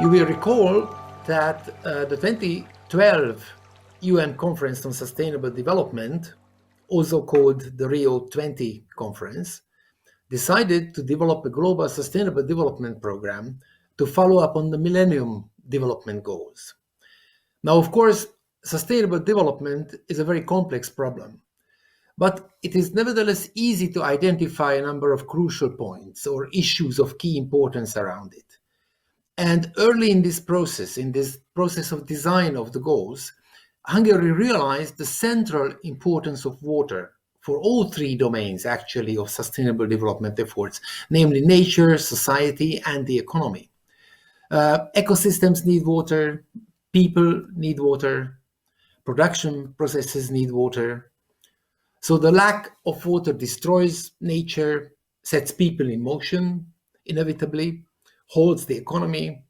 You will recall that the 2012 UN Conference on Sustainable Development, also called the Rio 20 Conference, decided to develop a global sustainable development program to follow up on the Millennium Development Goals. Now, of course, sustainable development is a very complex problem, but it is nevertheless easy to identify a number of crucial points or issues of key importance around it. And early in this process of design of the goals, Hungary realized the central importance of water for all three domains, actually, of sustainable development efforts, namely nature, society, and the economy. Ecosystems need water, people need water, production processes need water. So the lack of water destroys nature, sets people in motion, inevitably, holds the economy.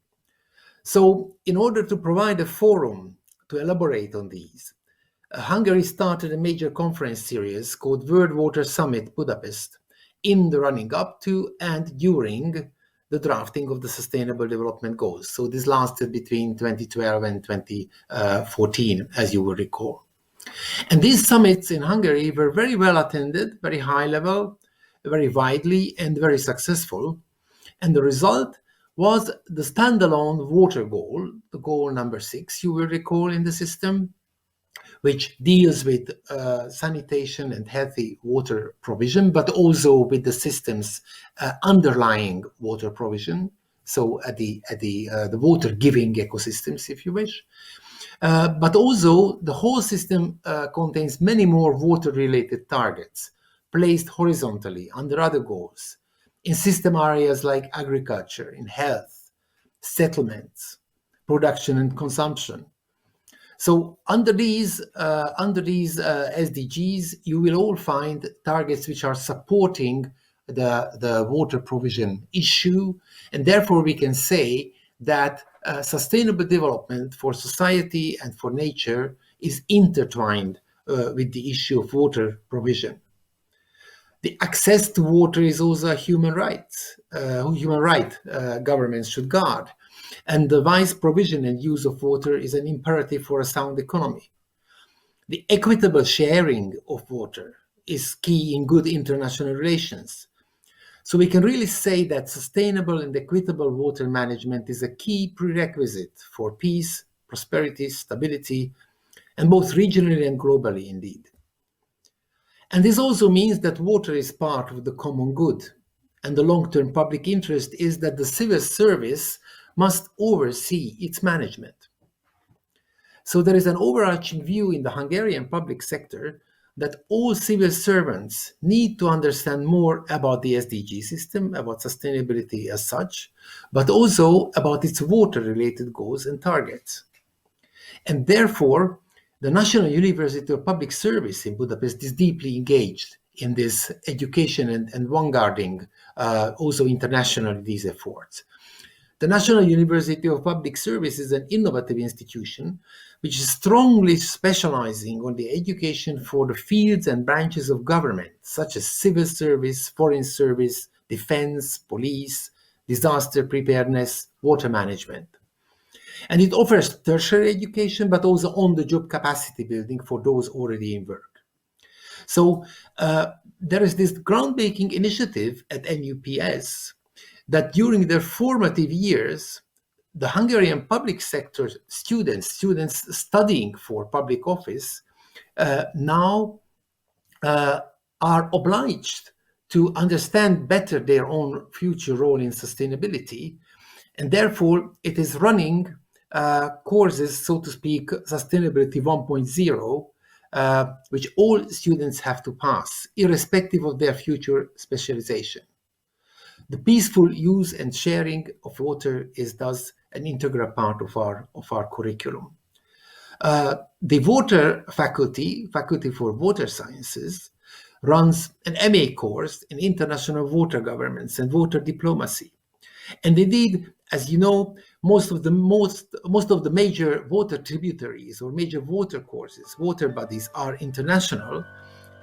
So in order to provide a forum to elaborate on these, Hungary started a major conference series called World Water Summit Budapest in the running up to and during the drafting of the Sustainable Development Goals. So this lasted between 2012 and 2014, as you will recall. And these summits in Hungary were very well attended, very high level, very widely, and very successful. And the result was the standalone water goal, the goal number 6, you will recall in the system, which deals with sanitation and healthy water provision, but also with the system's underlying water provision, so at the water-giving ecosystems, if you wish. But also, the whole system contains many more water-related targets placed horizontally under other goals in system areas like agriculture, in health, settlements, production and consumption. So under these SDGs, you will all find targets which are supporting the water provision issue, and therefore we can say that sustainable development for society and for nature is intertwined with the issue of water provision. The access to water is also a human right governments should guard. And the wise provision and use of water is an imperative for a sound economy. The equitable sharing of water is key in good international relations. So we can really say that sustainable and equitable water management is a key prerequisite for peace, prosperity, stability, and both regionally and globally indeed. And this also means that water is part of the common good. And the long-term public interest is that the civil service must oversee its management. So there is an overarching view in the Hungarian public sector that all civil servants need to understand more about the SDG system, about sustainability as such, but also about its water-related goals and targets. And therefore, the National University of Public Service in Budapest is deeply engaged in this education and vanguarding also internationally these efforts. The National University of Public Service is an innovative institution which is strongly specializing on the education for the fields and branches of government, such as civil service, foreign service, defense, police, disaster preparedness, water management. And it offers tertiary education, but also on-the-job capacity building for those already in work. So there is this groundbreaking initiative at NUPS that during their formative years, the Hungarian public sector students studying for public office now are obliged to understand better their own future role in sustainability. And therefore, it is running courses, so to speak, Sustainability 1.0, which all students have to pass, irrespective of their future specialization. The peaceful use and sharing of water is thus an integral part of our curriculum. The water faculty for water sciences, runs an MA course in international water governance and water diplomacy. And indeed, as you know, most of the major water tributaries or major water courses, water bodies are international,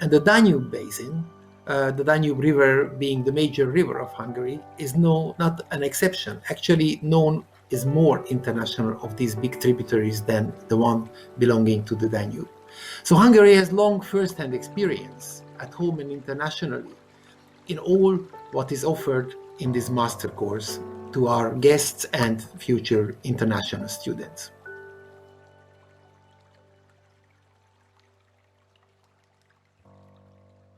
and the Danube Basin, the Danube River being the major river of Hungary, is not an exception, actually known is more international of these big tributaries than the one belonging to the Danube. So Hungary has long first-hand experience at home and internationally in all what is offered in this master course to our guests and future international students.